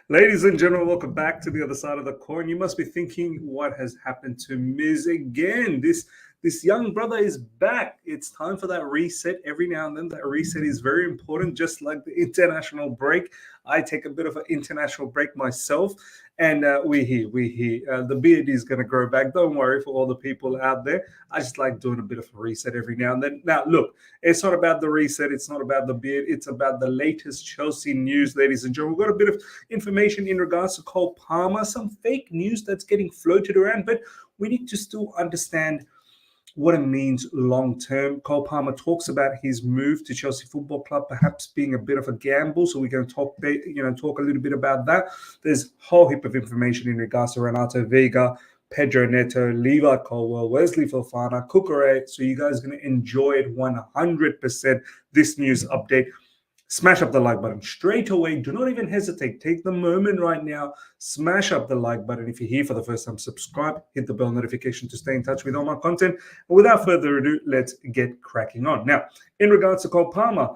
Ladies and gentlemen, welcome back to the other side of the coin. You must be thinking, what has happened to Miz again? This young brother is back. It's time for that reset every now and then. That reset is very important, just like the international break. I take a bit of an international break myself, and we're here. We're here. The beard is going to grow back. Don't worry for all the people out there. I just like doing a bit of a reset every now and then. Now, look, it's not about the reset. It's not about the beard. It's about the latest Chelsea news, ladies and gentlemen. We've got a bit of information in regards to Cole Palmer, some fake news that's getting floated around, but we need to still understand what it means long term. Cole Palmer talks about his move to Chelsea Football Club perhaps being a bit of a gamble, so we're going to talk a little bit about that. There's a whole heap of information in regards to Renato Veiga, Pedro Neto, Levi Colwell, Wesley Fofana, Cucurella. So you guys are going to enjoy it 100%. This news update. Smash up the like button straight away. Do not even hesitate. Take the moment right now. Smash up the like button. If you're here for the first time, subscribe. Hit the bell notification to stay in touch with all my content. And without further ado, let's get cracking on. Now, in regards to Cole Palmer,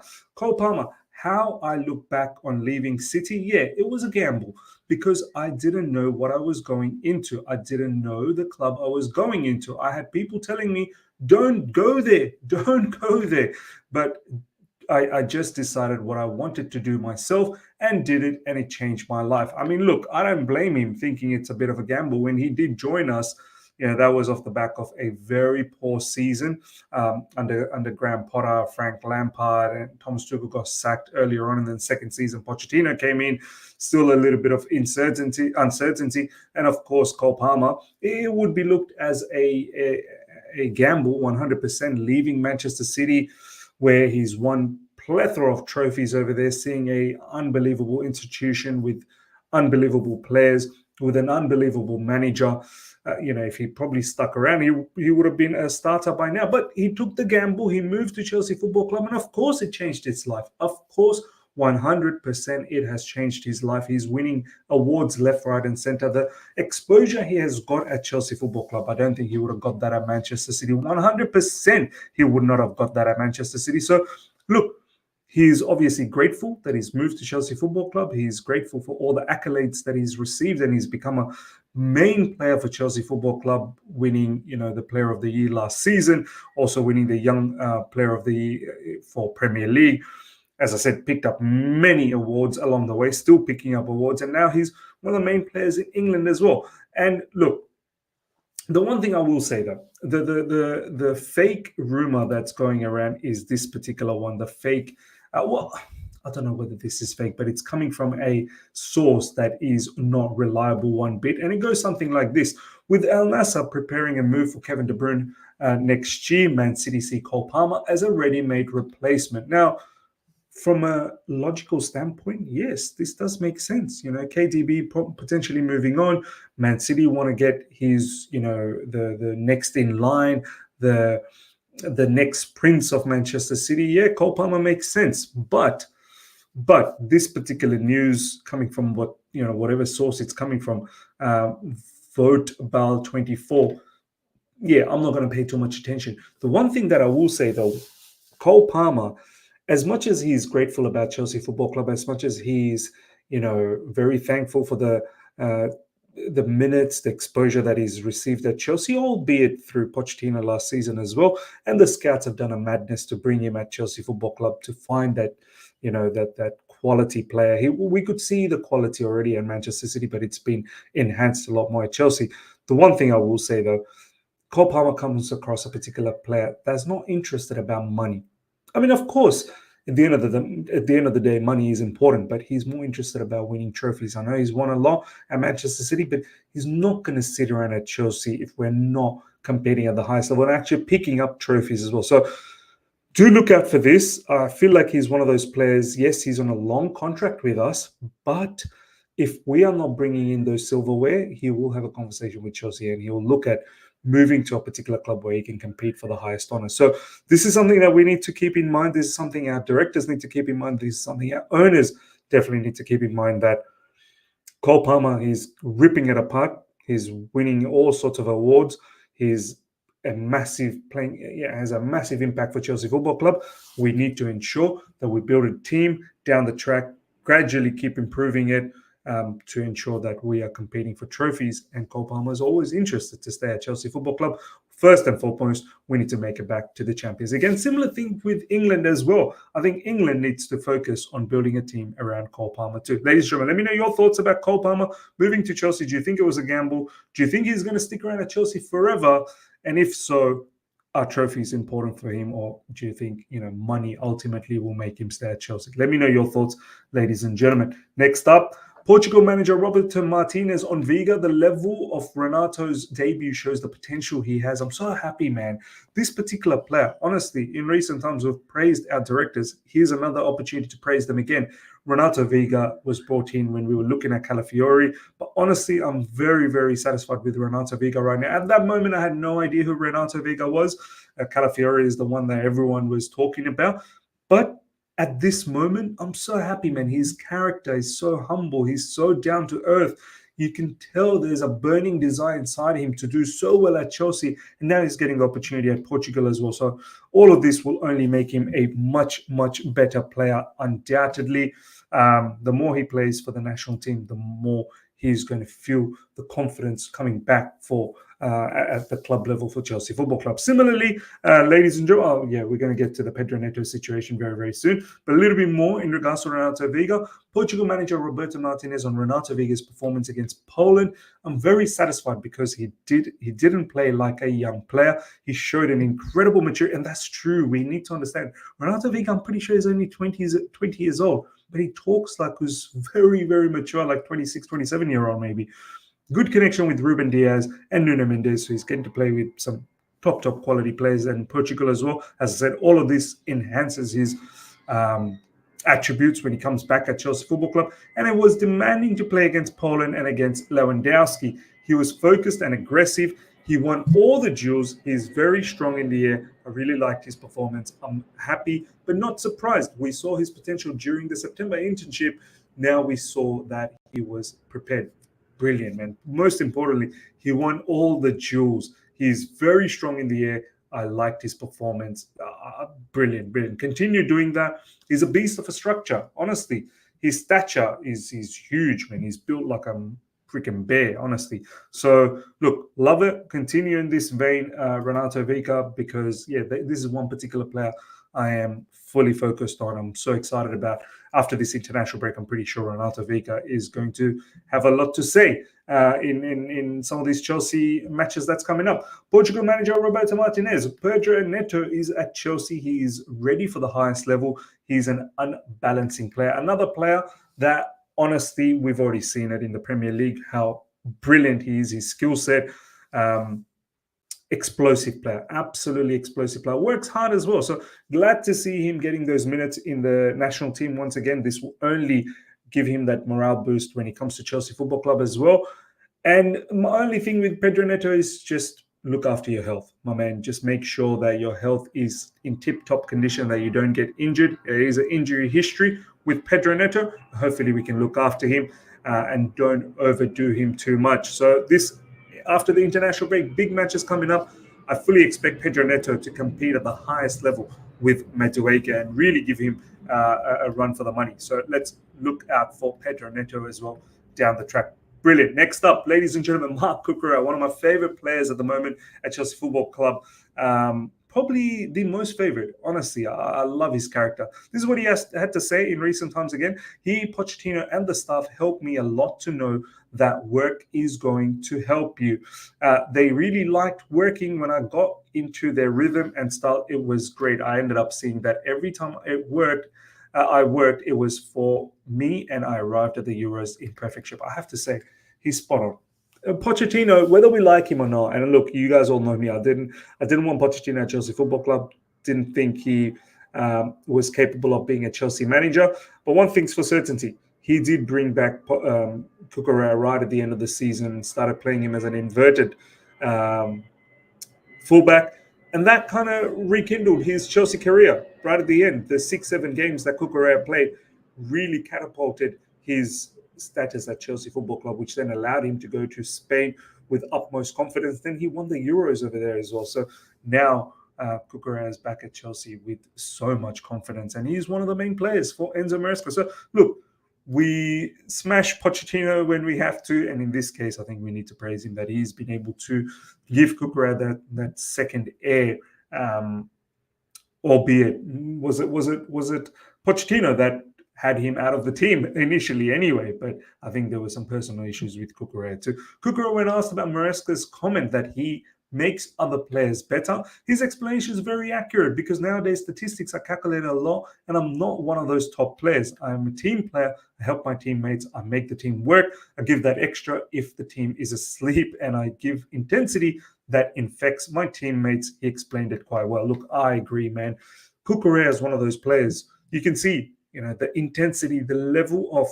how I look back on leaving City, yeah, it was a gamble because I didn't know what I was going into. I didn't know the club I was going into. I had people telling me, don't go there, don't go there. But I just decided what I wanted to do myself and did it, and it changed my life. I mean, look, I don't blame him thinking it's a bit of a gamble. When he did join us, that was off the back of a very poor season under Graham Potter, Frank Lampard, and Thomas Tuchel got sacked earlier on. And then second season, Pochettino came in, still a little bit of uncertainty. And of course, Cole Palmer, it would be looked as a gamble, 100%, leaving Manchester City, where he's won plethora of trophies over there, seeing a unbelievable institution with unbelievable players, with an unbelievable manager. If he probably stuck around, he would have been a starter by now. But he took the gamble. He moved to Chelsea Football Club, and of course it changed his life. Of course, 100% it has changed his life. He's winning awards left, right, and center. The exposure he has got at Chelsea Football Club, I don't think he would have got that at Manchester City. 100% he would not have got that at Manchester City. So, look, he's obviously grateful that he's moved to Chelsea Football Club. He's grateful for all the accolades that he's received, and he's become a main player for Chelsea Football Club, winning, the Player of the Year last season, also winning the Young Player of the Year for Premier League. As I said, picked up many awards along the way, still picking up awards, and now he's one of the main players in England as well. And look, the one thing I will say though, the fake rumor that's going around is this particular one. The fake, I don't know whether this is fake, but it's coming from a source that is not reliable one bit. And it goes something like this. With Al Nassr preparing a move for Kevin De Bruyne next year, Man City see Cole Palmer as a ready-made replacement. Now, from a logical standpoint, yes, this does make sense. KDB potentially moving on. Man City want to get his, the next in line, the next prince of Manchester City. Yeah, Cole Palmer makes sense. But this particular news coming from whatever source it's coming from, Vote Ball 24. Yeah, I'm not going to pay too much attention. The one thing that I will say though, Cole Palmer, as much as he's grateful about Chelsea Football Club, as much as he's, very thankful for the minutes, the exposure that he's received at Chelsea, albeit through Pochettino last season as well, and the scouts have done a madness to bring him at Chelsea Football Club to find that, that quality player. We could see the quality already in Manchester City, but it's been enhanced a lot more at Chelsea. The one thing I will say though, Cole Palmer comes across a particular player that's not interested about money. I mean, of course, at the end of the day, money is important, but he's more interested about winning trophies. I know he's won a lot at Manchester City, but he's not going to sit around at Chelsea if we're not competing at the highest level and actually picking up trophies as well. So do look out for this. I feel like he's one of those players. Yes, he's on a long contract with us, but if we are not bringing in those silverware, he will have a conversation with Chelsea and he will look at moving to a particular club where he can compete for the highest honor. So this is something that we need to keep in mind. This is something our directors need to keep in mind. This is something our owners definitely need to keep in mind, that Cole Palmer is ripping it apart. He's winning all sorts of awards. He's has a massive impact for Chelsea Football Club. We need to ensure that we build a team down the track, gradually keep improving it to ensure that we are competing for trophies. And Cole Palmer is always interested to stay at Chelsea Football Club. First and foremost, we need to make it back to the Champions. Again, similar thing with England as well. I think England needs to focus on building a team around Cole Palmer too. Ladies and gentlemen, let me know your thoughts about Cole Palmer moving to Chelsea. Do you think it was a gamble? Do you think he's going to stick around at Chelsea forever? And if so, are trophies important for him, or do you think money ultimately will make him stay at Chelsea? Let me know your thoughts, ladies and gentlemen. Next up, Portugal manager Roberto Martinez on Veiga. The level of Renato's debut shows the potential he has. I'm so happy, man. This particular player, honestly, in recent times we've praised our directors. Here's another opportunity to praise them again. Renato Veiga was brought in when we were looking at Calafiori. But honestly, I'm very, very satisfied with Renato Veiga right now. At that moment, I had no idea who Renato Veiga was. Calafiori is the one that everyone was talking about. But at this moment, I'm so happy, man. His character is so humble. He's so down to earth. You can tell there's a burning desire inside him to do so well at Chelsea. And now he's getting the opportunity at Portugal as well. So all of this will only make him a much, much better player, undoubtedly. The more he plays for the national team, the more he's going to feel the confidence coming back for at the club level for Chelsea Football Club. Similarly, ladies and gentlemen, we're going to get to the Pedro Neto situation very, very soon. But a little bit more in regards to Renato Veiga. Portugal manager Roberto Martinez on Renato Veiga's performance against Poland. I'm very satisfied because he didn't play like a young player. He showed an incredible maturity, and that's true. We need to understand Renato Veiga, I'm pretty sure he's only 20 years old, but he talks like he's very, very mature, like 26, 27-year-old maybe. Good connection with Ruben Diaz and Nuno Mendes, so he's getting to play with some top quality players and Portugal as well. As I said, all of this enhances his attributes when he comes back at Chelsea Football Club. And it was demanding to play against Poland and against Lewandowski. He was focused and aggressive. He won all the duels. He's very strong in the air. I really liked his performance. I'm happy, but not surprised. We saw his potential during the September internship. Now we saw that he was prepared. Brilliant, man. Most importantly, he won all the duels. He's very strong in the air. I liked his performance. Brilliant. Continue doing that. He's a beast of a structure, honestly. His stature is huge, man. He's built like a freaking bear, honestly. So, look, love it. Continue in this vein, Renato Veiga, because, this is one particular player I am fully focused on. I'm so excited about. After this international break, I'm pretty sure Renato Veiga is going to have a lot to say in some of these Chelsea matches that's coming up. Portugal manager Roberto Martinez. Pedro Neto is at Chelsea. He is ready for the highest level. He's an unbalancing player. Another player that, honestly, we've already seen it in the Premier League, how brilliant he is, his skill set. Explosive player, absolutely explosive player, works hard as well. So glad to see him getting those minutes in the national team once again. This will only give him that morale boost when he comes to Chelsea Football Club as well. And my only thing with Pedro Neto is just look after your health, my man. Just make sure that your health is in tip-top condition, that you don't get injured. There is an injury history with Pedro Neto. Hopefully we can look after him and don't overdo him too much. So this, after the international break, big matches coming up. I fully expect Pedro Neto to compete at the highest level with Veiga and really give him a run for the money. So let's look out for Pedro Neto as well down the track. Brilliant. Next up, ladies and gentlemen, Marc Cucurella, one of my favorite players at the moment at Chelsea Football Club. Probably the most favorite, honestly. I love his character. This is what he had to say in recent times again. He, Pochettino, and the staff helped me a lot to know that work is going to help you. They really liked working when I got into their rhythm and style. It was great. I ended up seeing that every time it worked, it was for me, and I arrived at the Euros in perfect shape. I have to say, he's spot on. Pochettino, whether we like him or not, and look, you guys all know me. I didn't want Pochettino at Chelsea Football Club. Didn't think he was capable of being a Chelsea manager. But one thing's for certainty, he did bring back Cucurella right at the end of the season and started playing him as an inverted fullback. And that kind of rekindled his Chelsea career right at the end. The 6-7 games that Cucurella played really catapulted his status at Chelsea Football Club, which then allowed him to go to Spain with utmost confidence. Then he won the Euros over there as well. So now Cucurella is back at Chelsea with so much confidence, and he's one of the main players for Enzo Maresca. So look, we smash Pochettino when we have to, and in this case, I think we need to praise him that he's been able to give Cucurella that second air. Albeit, was it Pochettino that had him out of the team initially anyway? But I think there were some personal issues with Cucurella too. Cucurella, when asked about Maresca's comment that he makes other players better, his explanation is very accurate because nowadays statistics are calculated a lot, and I'm not one of those top players. I'm a team player. I help my teammates. I make the team work. I give that extra if the team is asleep, and I give intensity that infects my teammates. He explained it quite well. Look, I agree, man. Cucurella is one of those players. You can see, the intensity, the level of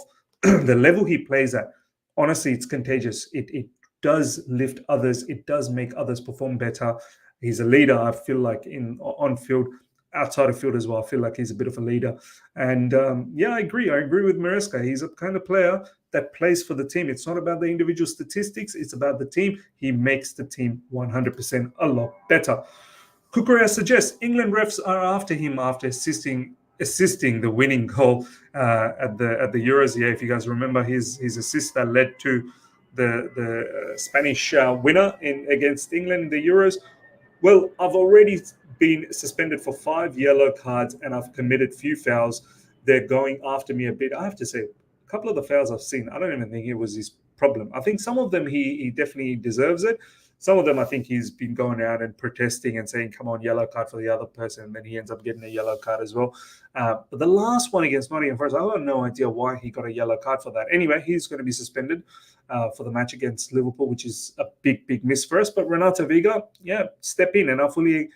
the level he plays at. Honestly, it's contagious. It does lift others. It does make others perform better. He's a leader. I feel like on field, outside of field as well. I feel like he's a bit of a leader. And I agree. I agree with Maresca. He's a kind of player that plays for the team. It's not about the individual statistics. It's about the team. He makes the team 100% a lot better. Cucurella suggests England refs are after him after assisting the winning goal at the Euros. Yeah, if you guys remember his assist that led to the Spanish winner against England in the Euros. Well, I've already been suspended for 5 yellow cards and I've committed few fouls. They're going after me a bit. I have to say, a couple of the fouls I've seen, I don't even think it was his problem. I think some of them he definitely deserves it. Some of them, I think he's been going out and protesting and saying, come on, yellow card for the other person. And then he ends up getting a yellow card as well. But the last one against Nottingham Forest, I have no idea why he got a yellow card for that. Anyway, he's going to be suspended for the match against Liverpool, which is a big, big miss for us. But Renato Veiga, step in, and I fully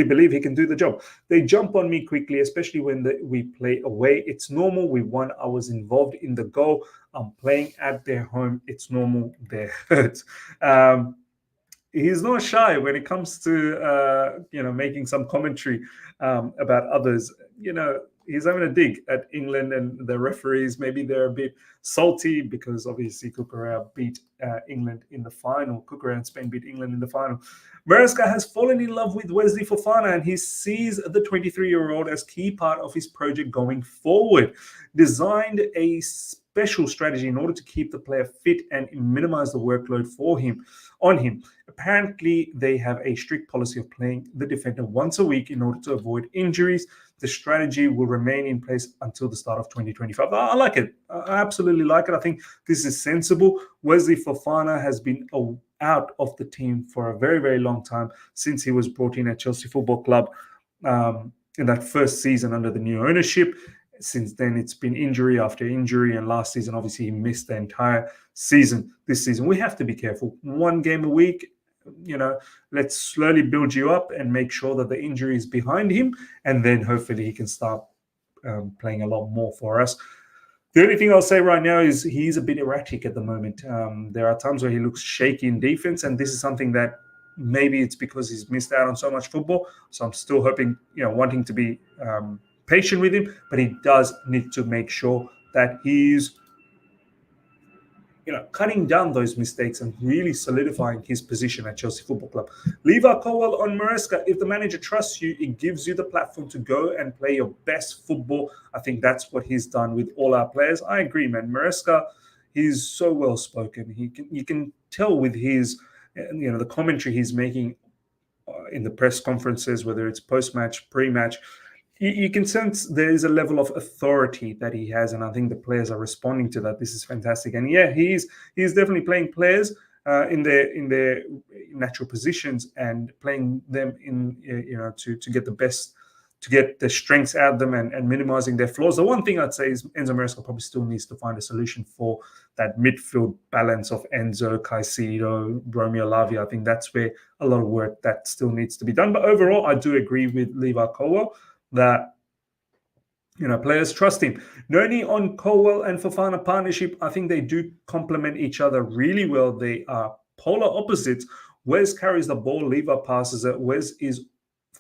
believe he can do the job. They jump on me quickly, especially when we play away. It's normal. We won. I was involved in the goal. I'm playing at their home. It's normal. They're hurt. He's not shy when it comes to making some commentary about others. He's having a dig at England and the referees. Maybe they're a bit salty because obviously Cucurella beat England in the final. Cucurella and Spain beat England in the final. Maresca has fallen in love with Wesley Fofana, and he sees the 23-year-old as key part of his project going forward. Designed a special strategy in order to keep the player fit and minimize the workload on him. Apparently, they have a strict policy of playing the defender once a week in order to avoid injuries. The strategy will remain in place until the start of 2025. I like it. I absolutely like it. I think this is sensible. Wesley Fofana has been out of the team for a very, very long time since he was brought in at Chelsea Football Club in that first season under the new ownership. Since then, it's been injury after injury, and last season, obviously, he missed the entire season. This season, we have to be careful. 1 game a week, let's slowly build you up and make sure that the injury is behind him, and then hopefully he can start playing a lot more for us. The only thing I'll say right now is he's a bit erratic at the moment. There are times where he looks shaky in defense, and this is something that maybe it's because he's missed out on so much football. So I'm still hoping, wanting to be patient with him, but he does need to make sure that he's cutting down those mistakes and really solidifying his position at Chelsea Football Club. Levi Colwell on Maresca. If the manager trusts you, it gives you the platform to go and play your best football. I think that's what he's done with all our players. I agree, man. Maresca, he's so well spoken. You can tell with his, the commentary he's making in the press conferences, whether it's post-match, pre-match. You can sense there is a level of authority that he has, and I think the players are responding to that. This is fantastic, and he's definitely playing players in their natural positions and playing them in to get the best, to get the strengths out of them and minimizing their flaws. The one thing I'd say is Enzo Maresca probably still needs to find a solution for that midfield balance of Enzo, Caicedo, Romeo Lavia. I think that's where a lot of work that still needs to be done. But overall, I do agree with Levi Colwell that players trust him. Noni on Colwell and Fofana partnership, I think they do complement each other really well. They are polar opposites. Wes carries the ball, Levi passes it. Wes is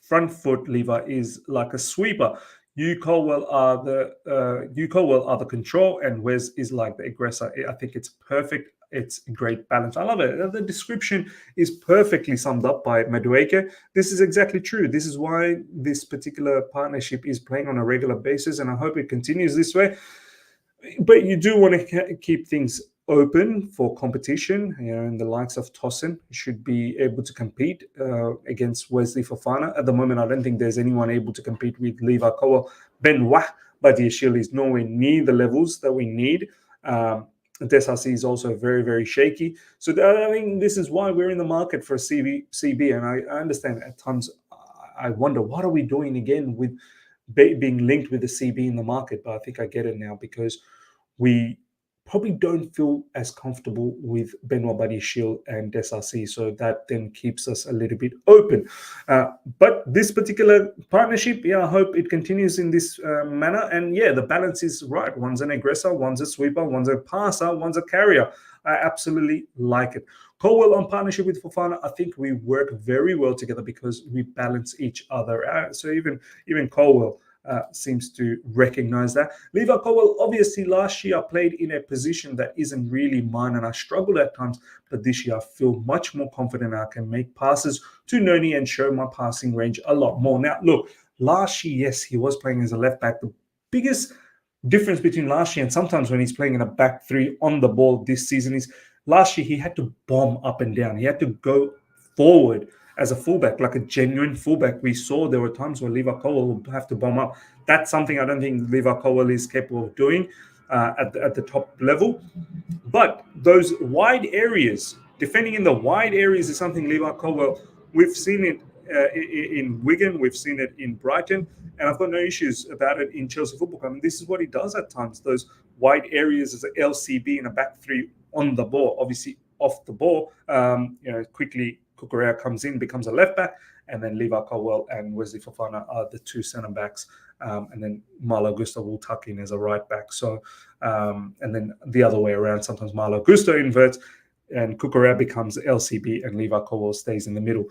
front foot, Levi is like a sweeper. You Colwell are the control, and Wes is like the aggressor. I think it's perfect. It's a great balance. I love it. The description is perfectly summed up by Madueke. This is exactly true. This is why this particular partnership is playing on a regular basis, and I hope it continues this way. But you do want to keep things open for competition. And the likes of Tosin should be able to compete against Wesley Fofana. At the moment, I don't think there's anyone able to compete with Levi Cowell. Benoit Badiashile is nowhere near the levels that we need. Desasi is also very, very shaky. So I think this is why we're in the market for a CB. And I understand at times, I wonder, what are we doing again with being linked with the CB in the market? But I think I get it now, because we probably don't feel as comfortable with Benoit Badiashile and Desasi, so that then keeps us a little bit open. But this particular partnership, I hope it continues in this manner. And the balance is right. One's an aggressor, one's a sweeper, one's a passer, one's a carrier. I absolutely like it. Colwell on partnership with Fofana, I think we work very well together because we balance each other out. So even Colwell seems to recognize that. Levi Cowell, obviously, last year I played in a position that isn't really mine, and I struggled at times. But this year I feel much more confident I can make passes to Noni and show my passing range a lot more. Now, look, last year, yes, he was playing as a left back. The biggest difference between last year and sometimes when he's playing in a back three on the ball this season is last year he had to bomb up and down. He had to go forward as a fullback, like a genuine fullback. We saw there were times where Levi Cowell would have to bomb up. That's something I don't think Levi Cowell is capable of doing at the top level. But those wide areas, defending in the wide areas, is something Levi Cowell, we've seen it in Wigan, we've seen it in Brighton, and I've got no issues about it in Chelsea Football Club. And this is what he does at times, those wide areas as an LCB in a back three on the ball. Obviously, off the ball, quickly Cucurella comes in, becomes a left back, and then Levi Cowell and Wesley Fofana are the two centre backs, and then Malo Gusto will tuck in as a right back. So, and then the other way around, sometimes Malo Gusto inverts, and Cucurella becomes LCB, and Levi Cowell stays in the middle.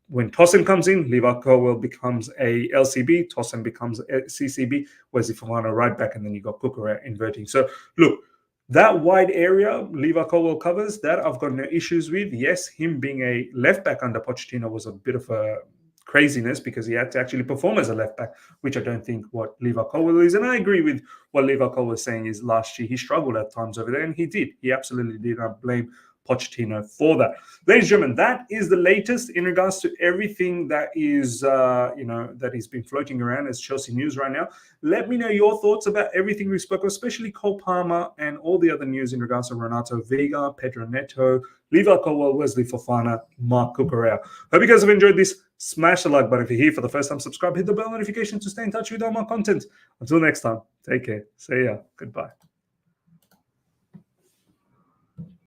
When Tosin comes in, Levi Cowell becomes a LCB, Tosin becomes a CCB, Wesley Fofana right back, and then you got Cucurella inverting. So, look, that wide area Levi Cowell covers, that I've got no issues with. Yes, him being a left back under Pochettino was a bit of a craziness because he had to actually perform as a left back, which I don't think what Levi Cowell is. And I agree with what Levi Cowell was saying is last year he struggled at times over there, and he did. He absolutely did. I blame Pochettino for that. Ladies and gentlemen, that is the latest in regards to everything that is, that has been floating around as Chelsea news right now. Let me know your thoughts about everything we spoke of, especially Cole Palmer and all the other news in regards to Renato Veiga, Pedro Neto, Levi Cowell, Wesley Fofana, Mark Cucurella. Hope you guys have enjoyed this. Smash the like button if you're here for the first time. Subscribe, hit the bell notification to stay in touch with all my content. Until next time, take care. See ya. Goodbye.